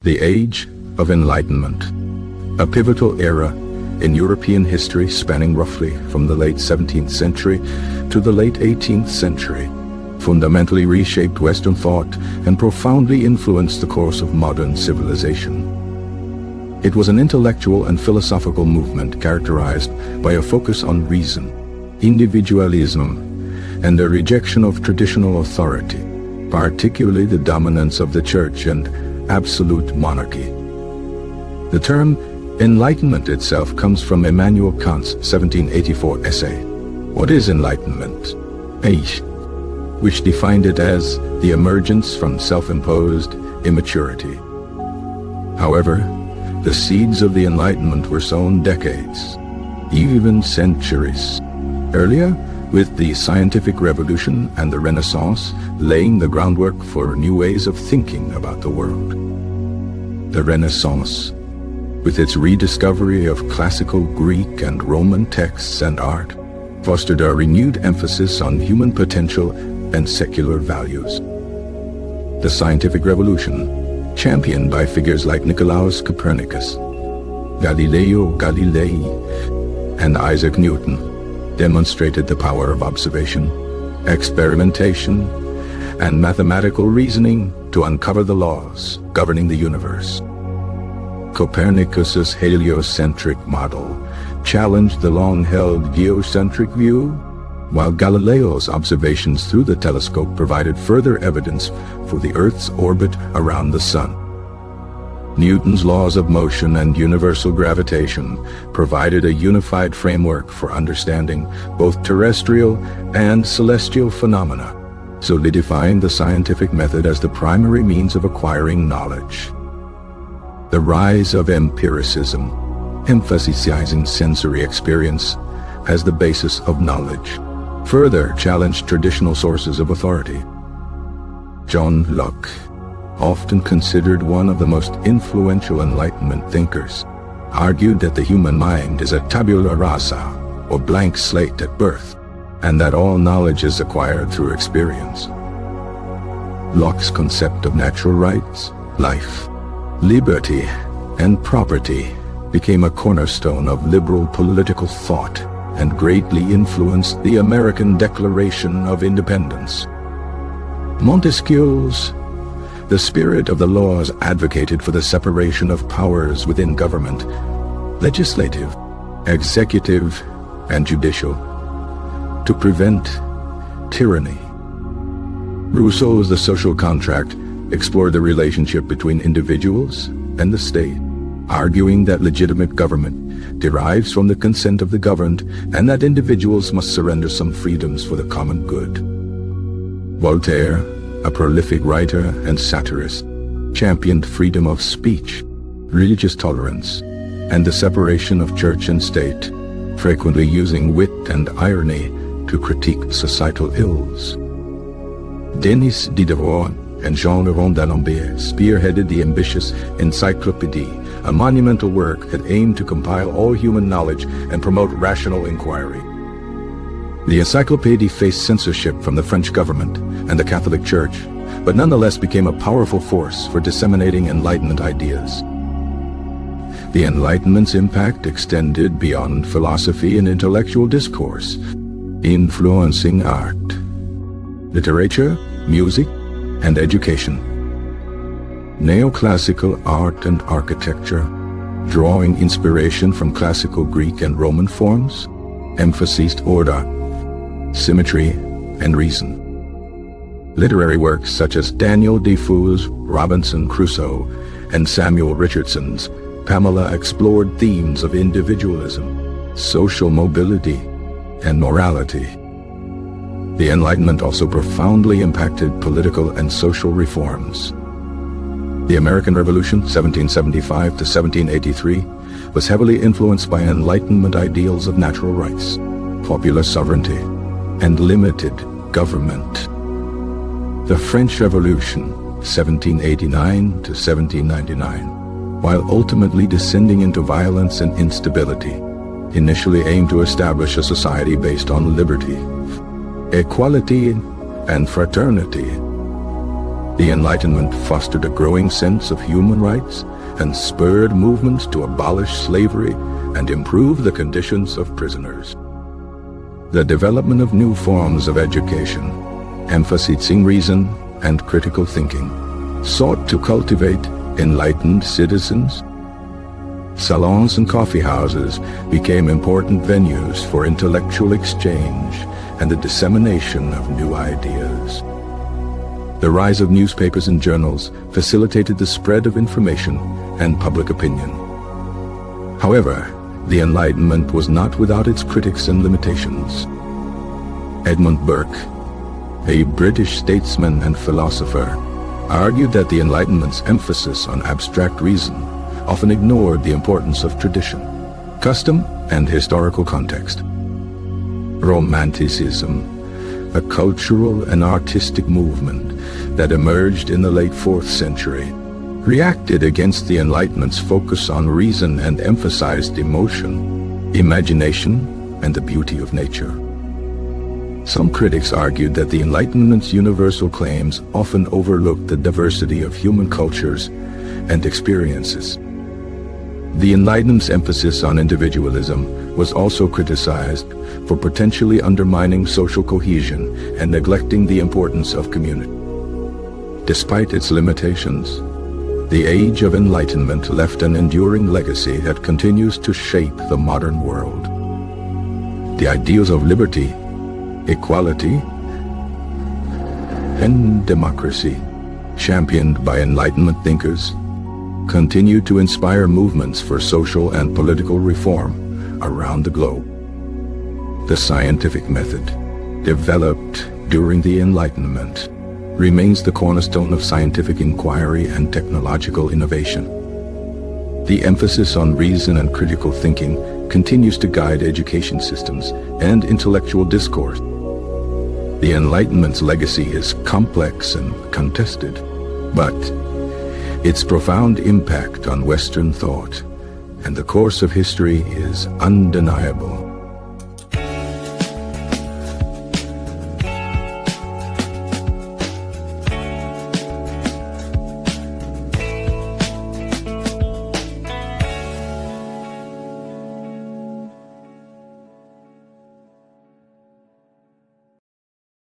The Age of Enlightenment, a pivotal era in European history spanning roughly from the late 17th century to the late 18th century, fundamentally reshaped Western thought and profoundly influenced the course of modern civilization. It was an intellectual and philosophical movement characterized by a focus on reason, individualism, and a rejection of traditional authority, particularly the dominance of the church and absolute monarchy. The term Enlightenment itself comes from Immanuel Kant's 1784 essay, What is Enlightenment? Age, which defined it as the emergence from self-imposed immaturity. However, the seeds of the Enlightenment were sown decades, even centuries, earlier, with the scientific revolution and the Renaissance laying the groundwork for new ways of thinking about the world. The Renaissance, with its rediscovery of classical Greek and Roman texts and art, fostered a renewed emphasis on human potential and secular values. The scientific revolution, championed by figures like Nicolaus Copernicus, Galileo Galilei, and Isaac Newton, demonstrated the power of observation, experimentation, and mathematical reasoning to uncover the laws governing the universe. Copernicus's heliocentric model challenged the long-held geocentric view, while Galileo's observations through the telescope provided further evidence for the Earth's orbit around the Sun. Newton's laws of motion and universal gravitation provided a unified framework for understanding both terrestrial and celestial phenomena, solidifying the scientific method as the primary means of acquiring knowledge. The rise of empiricism, emphasizing sensory experience as the basis of knowledge, further challenged traditional sources of authority. John Locke, often considered one of the most influential Enlightenment thinkers, argued that the human mind is a tabula rasa, or blank slate at birth, and that all knowledge is acquired through experience. Locke's concept of natural rights, life, liberty, and property became a cornerstone of liberal political thought and greatly influenced the American Declaration of Independence. Montesquieu's The spirit of the laws advocated for the separation of powers within government, legislative, executive, and judicial, to prevent tyranny. Rousseau's The Social Contract explored the relationship between individuals and the state, arguing that legitimate government derives from the consent of the governed and that individuals must surrender some freedoms for the common good. Voltaire, a prolific writer and satirist, championed freedom of speech, religious tolerance, and the separation of church and state, frequently using wit and irony to critique societal ills. Denis Diderot and Jean-Le d'Alembert spearheaded the ambitious Encyclopédie, a monumental work that aimed to compile all human knowledge and promote rational inquiry. The Encyclopédie faced censorship from the French government and the Catholic Church, but nonetheless became a powerful force for disseminating Enlightenment ideas. The Enlightenment's impact extended beyond philosophy and intellectual discourse, influencing art, literature, music, and education. Neoclassical art and architecture, drawing inspiration from classical Greek and Roman forms, emphasized order, symmetry, and reason. Literary works such as Daniel Defoe's Robinson Crusoe and Samuel Richardson's Pamela explored themes of individualism, social mobility, and morality. The Enlightenment also profoundly impacted political and social reforms. The American Revolution, 1775 to 1783, was heavily influenced by Enlightenment ideals of natural rights, popular sovereignty, and limited government. The French Revolution, 1789 to 1799, while ultimately descending into violence and instability, initially aimed to establish a society based on liberty, equality, and fraternity. The Enlightenment fostered a growing sense of human rights and spurred movements to abolish slavery and improve the conditions of prisoners. The development of new forms of education, emphasizing reason and critical thinking, sought to cultivate enlightened citizens. Salons and coffee houses became important venues for intellectual exchange and the dissemination of new ideas. The rise of newspapers and journals facilitated the spread of information and public opinion. However, the Enlightenment was not without its critics and limitations. Edmund Burke, a British statesman and philosopher, argued that the Enlightenment's emphasis on abstract reason often ignored the importance of tradition, custom, and historical context. Romanticism, a cultural and artistic movement that emerged in the late 4th century, reacted against the Enlightenment's focus on reason and emphasized emotion, imagination, and the beauty of nature. Some critics argued that the Enlightenment's universal claims often overlooked the diversity of human cultures and experiences. The Enlightenment's emphasis on individualism was also criticized for potentially undermining social cohesion and neglecting the importance of community. Despite its limitations, the Age of Enlightenment left an enduring legacy that continues to shape the modern world. The ideals of liberty, equality, and democracy, championed by Enlightenment thinkers, continue to inspire movements for social and political reform around the globe. The scientific method, developed during the Enlightenment, remains the cornerstone of scientific inquiry and technological innovation. The emphasis on reason and critical thinking continues to guide education systems and intellectual discourse. The Enlightenment's legacy is complex and contested, but its profound impact on Western thought and the course of history is undeniable.